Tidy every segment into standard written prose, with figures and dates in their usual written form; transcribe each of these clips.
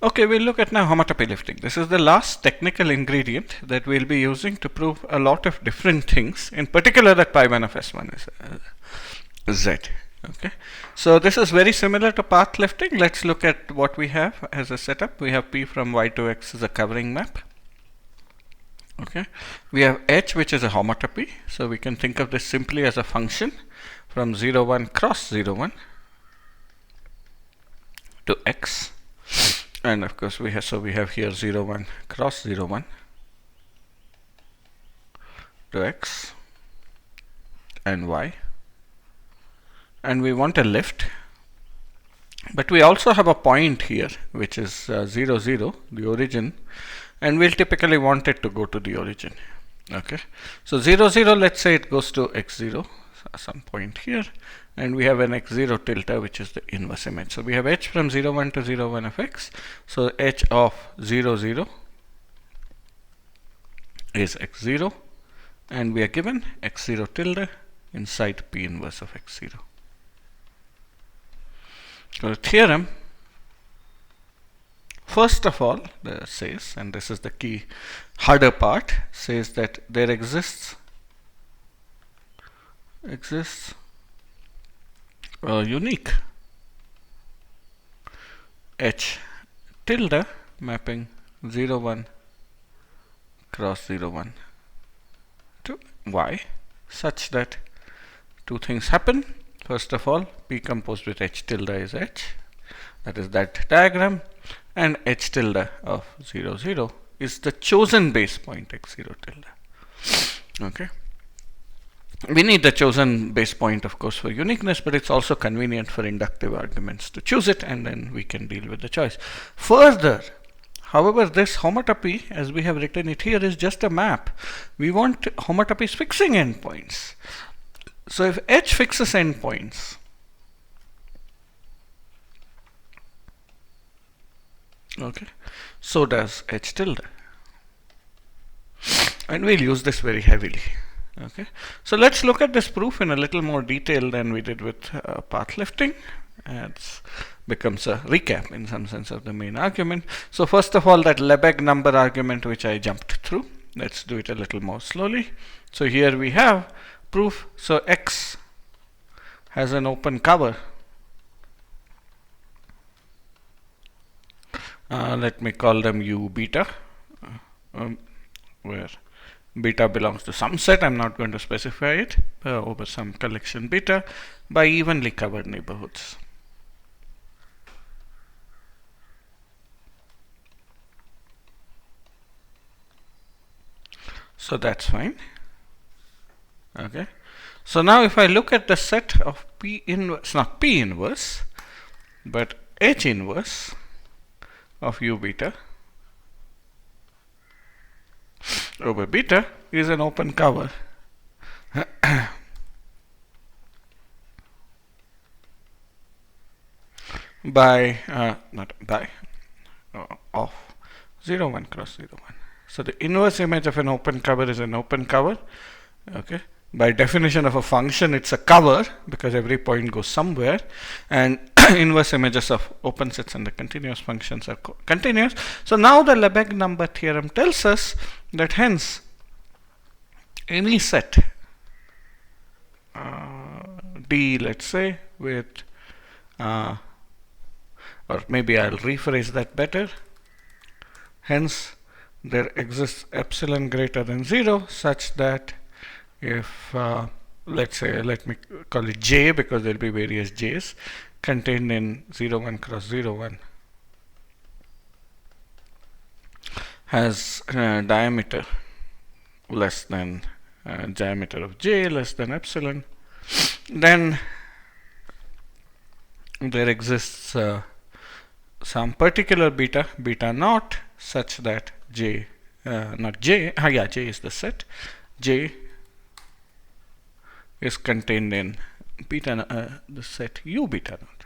Okay, we'll look at now homotopy lifting. This is the last technical ingredient that we'll be using to prove a lot of different things, in particular that pi1 of S1 is Z. Okay, so this is very similar to path lifting. Let's look at what we have as a setup. We have P from Y to X as a covering map. Okay, we have H, which is a homotopy, so we can think of this simply as a function from 0, 1 cross 0, 1 to X. And of course we have here 0, 1 cross 0, 1 to X and Y, and we want a lift, but we also have a point here which is 0, 0, the origin, and we'll typically want it to go to the origin. Okay, so 0, 0, let's say it goes to x0, some point here, and we have an x0 tilde, which is the inverse image. So we have h from 0, 1 to 0, 1 of x. So h of 0, 0 is x0, and we are given x0 tilde inside p inverse of x0. So the theorem, first of all, says, and this is the key harder part, says that there exists a unique h tilde mapping 0, 1 cross 0, 1 to y, such that two things happen. First of all, p composed with h tilde is h, that is that diagram, and h tilde of 0, 0 is the chosen base point x0 tilde. Okay, we need the chosen base point, of course, for uniqueness, but it's also convenient for inductive arguments to choose it, and then we can deal with the choice. Further, however, this homotopy, as we have written it here, is just a map. We want homotopies fixing endpoints. So if h fixes endpoints, okay, so does h tilde, and we'll use this very heavily. Okay, so let's look at this proof in a little more detail than we did with path lifting. It becomes a recap in some sense of the main argument. So first of all, that Lebesgue number argument which I jumped through, let's do it a little more slowly. So here we have proof. So X has an open cover. Let me call them U beta, where beta belongs to some set, I'm not going to specify it, over some collection beta by evenly covered neighborhoods. So that's fine. Okay, so now if I look at the set of P inverse, not P inverse, but H inverse of U beta over beta is an open cover by of 0, 1 cross 0, 1. So the inverse image of an open cover is an open cover. Okay, by definition of a function, it's a cover because every point goes somewhere, and inverse images of open sets and the continuous functions are continuous. So now the Lebesgue number theorem tells us that hence any set D, let's say, with or maybe I'll rephrase that better, hence there exists epsilon greater than 0 such that if let's say, let me call it J because there will be various J's contained in 0, 1 cross 0, 1 has diameter less than diameter of J less than epsilon, then there exists some particular beta, beta naught, such that J, not J, J is the set, J is contained in beta, the set U beta naught.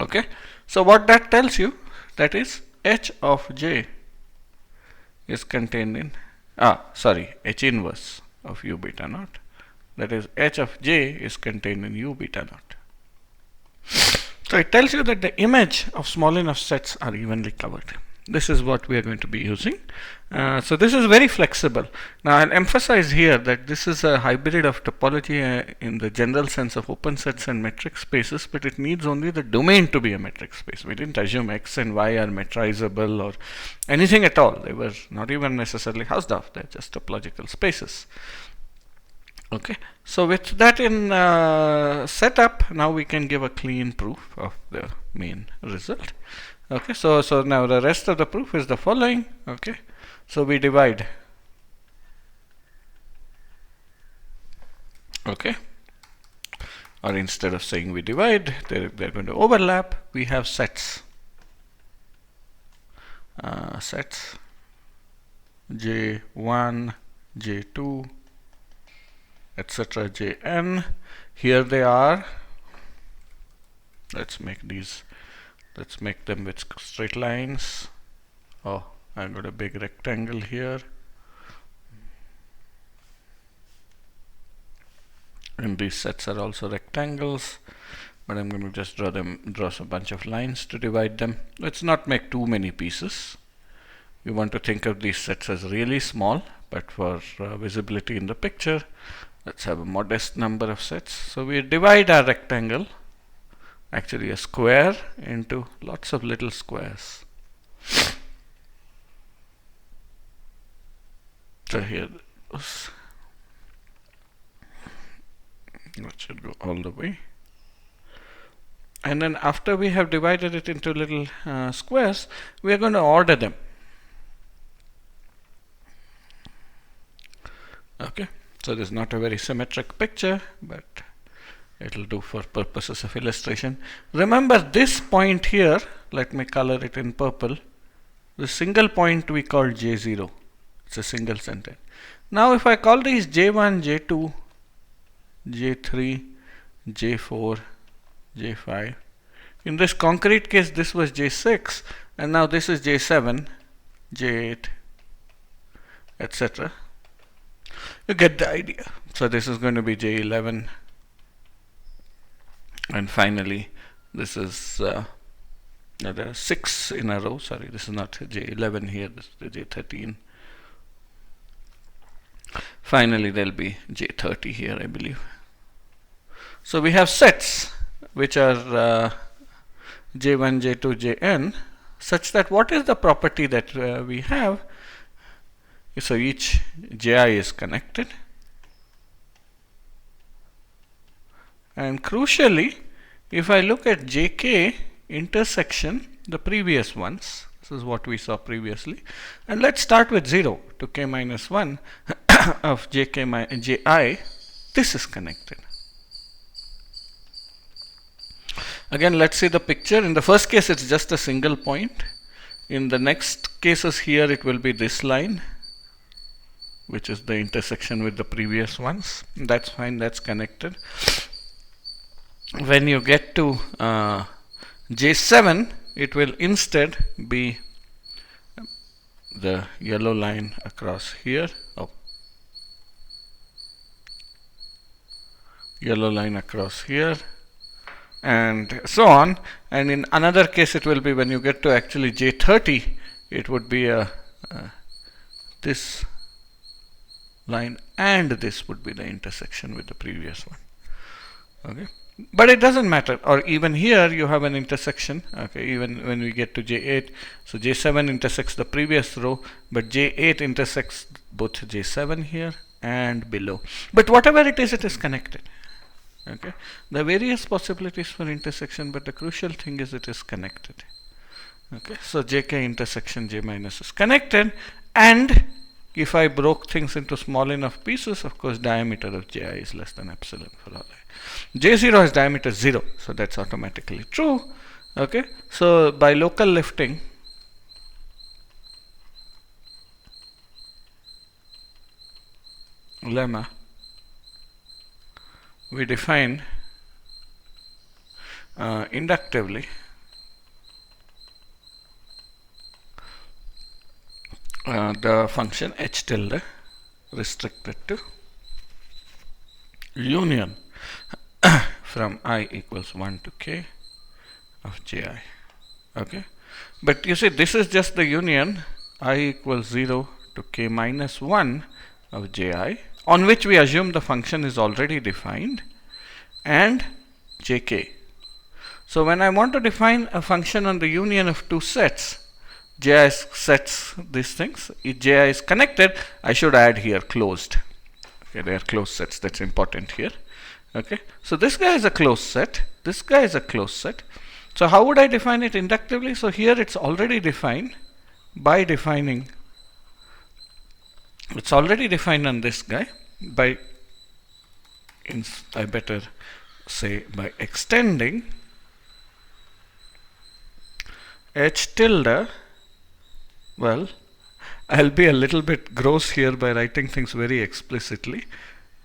Okay, so what that tells you, that is H of J is contained in, H inverse of U beta naught, that is H of J is contained in U beta naught. So it tells you that the image of small enough sets are evenly covered. This is what we are going to be using. So this is very flexible. Now I'll emphasize here that this is a hybrid of topology in the general sense of open sets and metric spaces, but it needs only the domain to be a metric space. We didn't assume X and Y are metrizable or anything at all. They were not even necessarily Hausdorff, they're just topological spaces. Okay, so with that in setup, now we can give a clean proof of the main result. Okay, so now the rest of the proof is the following. Okay, so we divide. Okay, or instead of saying we divide, they're going to overlap. We have sets. Sets J1, J2, etc. Jn. Here they are. Let's make them with straight lines. Oh, I got a big rectangle here. And these sets are also rectangles, but I'm going to just draw a bunch of lines to divide them. Let's not make too many pieces. You want to think of these sets as really small, but for visibility in the picture, let's have a modest number of sets. So we divide our rectangle, actually a square, into lots of little squares. So here that should go all the way. And then after we have divided it into little squares, we are going to order them. Okay, so this is not a very symmetric picture, but it will do for purposes of illustration. Remember this point here, let me color it in purple. The single point we call J0. It's a single center. Now if I call these J1, J2, J3, J4, J5. In this concrete case, this was J6, and now this is J7, J8, etc. You get the idea. So this is going to be J11, and finally this is there are 6 in a row. Sorry, this is not J11 here, this is the J13. Finally there will be J30 here, I believe. So we have sets which are J1, J2, Jn, such that what is the property that we have? So each Ji is connected, and crucially, if I look at Jk intersection the previous ones, this is what we saw previously, and let's start with 0 to k minus 1 of Jk Ji, this is connected. Again, let's see the picture. In the first case, it's just a single point. In the next cases here, it will be this line, which is the intersection with the previous ones. That's fine, that's connected. When you get to J7, it will instead be the yellow line across here. Oh. Yellow line across here, and so on. And in another case, it will be when you get to actually J30, it would be this line, and this would be the intersection with the previous one. Okay, but it doesn't matter. Or even here you have an intersection. Okay, even when we get to J8, so J7 intersects the previous row, but J8 intersects both J7 here and below. But whatever it is connected. Okay, there are various possibilities for intersection, but the crucial thing is it is connected. Okay, so Jk intersection J minus is connected, and if I broke things into small enough pieces, of course diameter of Ji is less than epsilon for all I. J0 has diameter 0, so that's automatically true. Okay, so by local lifting, lemma, we define inductively the function h tilde restricted to union from I equals 1 to k of ji. Okay, but you see, this is just the union I equals 0 to k minus 1 of ji, on which we assume the function is already defined, and jk. So when I want to define a function on the union of two sets, ji sets these things, if ji is connected, I should add here closed. Okay, they are closed sets, that's important here. Okay, so this guy is a closed set, this guy is a closed set. So how would I define it inductively? So here it's already defined by defining, it's already defined on this guy by, I better say by extending h tilde. Well, I'll be a little bit gross here by writing things very explicitly.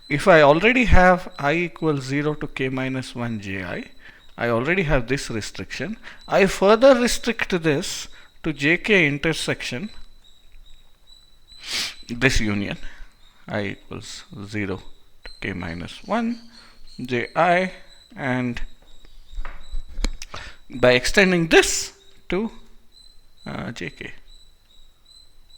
If I already have I equals 0 to k minus 1 ji, I already have this restriction. I further restrict this to jk intersection this union I equals 0 to k minus 1 ji, and by extending this to jk.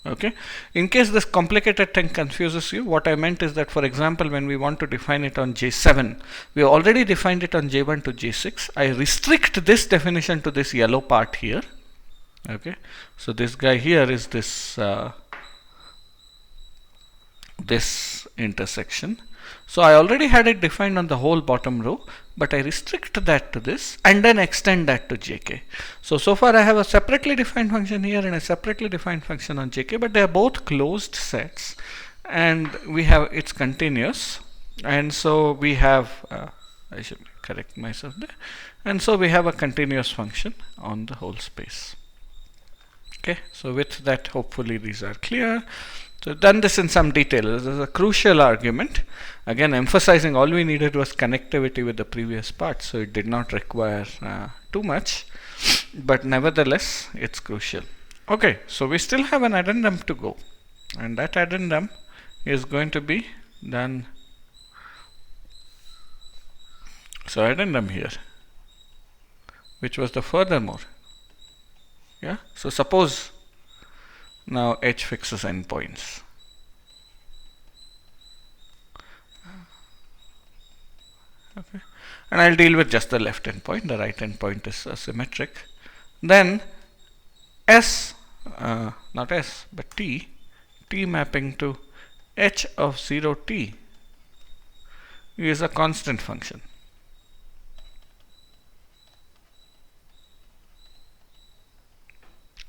Okay, in case this complicated thing confuses you, what I meant is that, for example, when we want to define it on J7, we already defined it on J1 to J6. I restrict this definition to this yellow part here. Okay, so this guy here is this this intersection. So I already had it defined on the whole bottom row, but I restrict that to this and then extend that to jk. So far I have a separately defined function here and a separately defined function on jk, but they are both closed sets, and we have, it's continuous, and so we have I should correct myself there, and so we have a continuous function on the whole space. Okay, so with that, hopefully these are clear. So done this in some detail. This is a crucial argument. Again, emphasizing all we needed was connectivity with the previous part, so it did not require too much, but nevertheless it's crucial. Okay, so we still have an addendum to go, and that addendum is going to be done. So addendum here, which was the furthermore. Yeah, so suppose now h fixes endpoints. Okay, and I'll deal with just the left endpoint. The right endpoint is symmetric. Then s, not s, but t mapping to h of 0t is a constant function.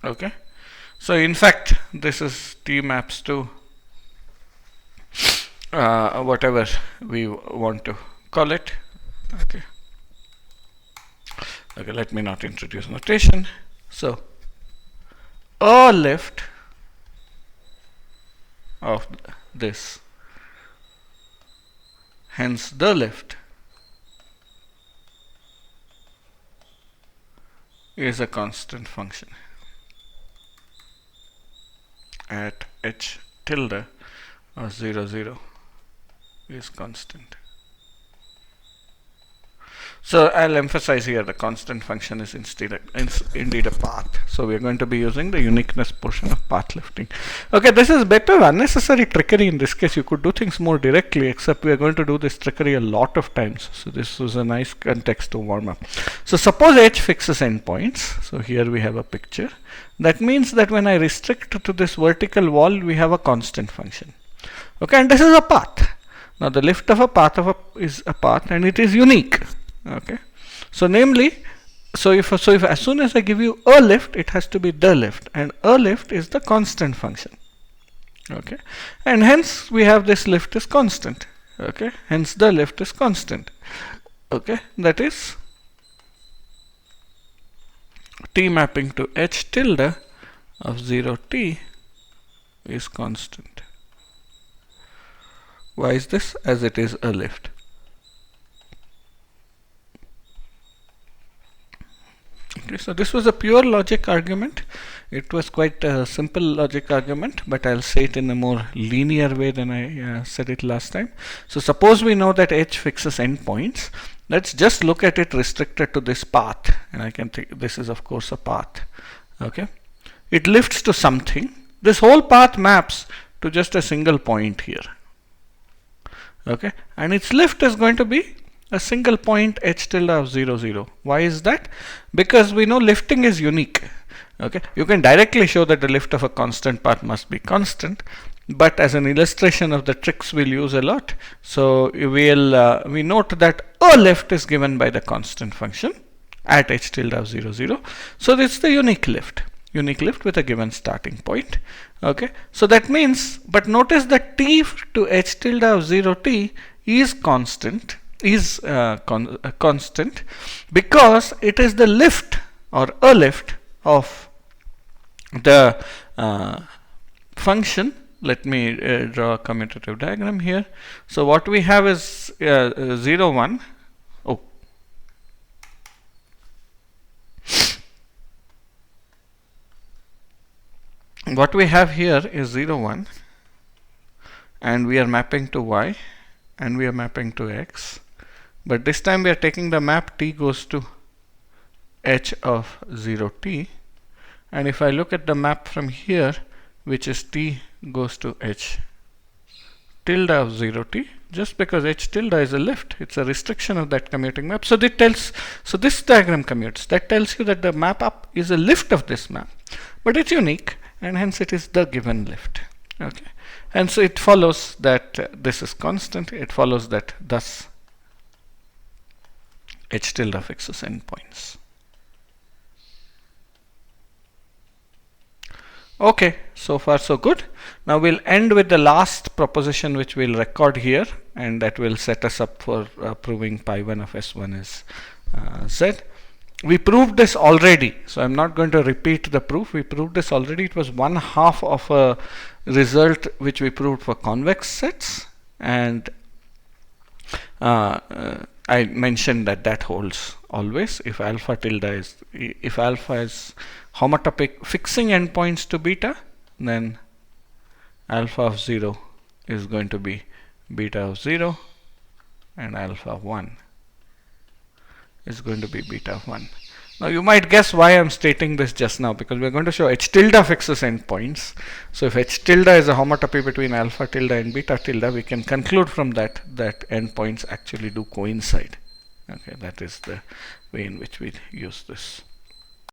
Okay, so in fact this is t maps to whatever we want to call it. Okay, let me not introduce notation. So a lift of this, hence the lift, is a constant function at h tilde of 0, 0 is constant. So I'll emphasize here the constant function is indeed a path. So we are going to be using the uniqueness portion of path lifting. Okay, this is bit of unnecessary trickery in this case. You could do things more directly, except we are going to do this trickery a lot of times. So this was a nice context to warm up. So suppose h fixes endpoints. So here we have a picture. That means that when I restrict to this vertical wall, we have a constant function. Okay, and this is a path. Now the lift of a path is a path, and it is unique. Okay, so namely, so if as soon as I give you a lift, it has to be the lift, and a lift is the constant function. Okay, and hence we have this lift is constant. Okay, hence the lift is constant. Okay, that is t mapping to h tilde of 0t is constant. Why is this? As it is a lift. Okay, so this was a pure logic argument. It was quite a simple logic argument, but I'll say it in a more linear way than I said it last time. So suppose we know that h fixes endpoints, let's just look at it restricted to this path, and I can think this is of course a path. Okay, it lifts to something. This whole path maps to just a single point here. Okay, and its lift is going to be a single point h tilde of 0, 0. Why is that? Because we know lifting is unique. Okay, you can directly show that the lift of a constant path must be constant, but as an illustration of the tricks we'll use a lot, so we note that a lift is given by the constant function at h tilde of 0, 0. So this is the unique lift with a given starting point. Okay, so that means, but notice that t to h tilde of 0t is constant, constant because it is the lift or a lift of the function. Let me draw a commutative diagram here. So what we have is 0, 1. Oh, what we have here is 0, 1, and we are mapping to y, and we are mapping to x, but this time we are taking the map t goes to h of 0t, and if I look at the map from here, which is t goes to h tilde of 0t, just because h tilde is a lift, it's a restriction of that commuting map. So this diagram commutes. That tells you that the map up is a lift of this map, but it's unique, and hence it is the given lift. Okay, and so it follows that this is constant. It follows that thus h tilde of x is endpoints. Okay, so far so good. Now we'll end with the last proposition which we'll record here, and that will set us up for proving pi1 of S1 is Z. We proved this already, so I'm not going to repeat the proof. We proved this already. It was 1/2 of a result which we proved for convex sets, and I mentioned that holds always if alpha is homotopic fixing endpoints to beta, then alpha of 0 is going to be beta of 0, and alpha of 1 is going to be beta of 1. Now you might guess why I'm stating this just now, because we're going to show h tilde of x's endpoints. So if h tilde is a homotopy between alpha tilde and beta tilde, we can conclude from that endpoints actually do coincide. Okay, that is the way in which we use this.